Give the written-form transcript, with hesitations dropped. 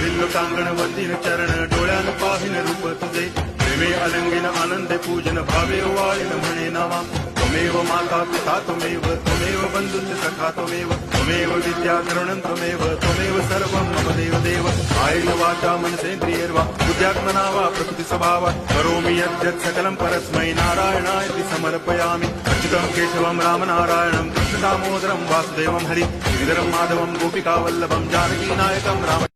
पाहिलं कांगण वतीन चरण डोळ्यान पाहिन रूप तुझे प्रेमे अलंगिन आनंदे पूजन भावे वाळीन म्हणे नावा त्वमेव माता पिता त्वमेव बंधुश्च सखा त्वमेव विद्या द्रवणं त्वमेव सर्वं मम देव आयेन वाचा मनसेन्द्रियैर्वा बुद्ध्यात्मना वा प्रकृति स्वभावा करोमि यद्यत् सकलं परस्मै नारायणाय समर्पयामि अच्युतं केशवं रामनारायणं कृष्ण दामोदरं वासुदेवं हरि श्रीधरं माधवं गोपिकावल्लभं जानकीनायकं राम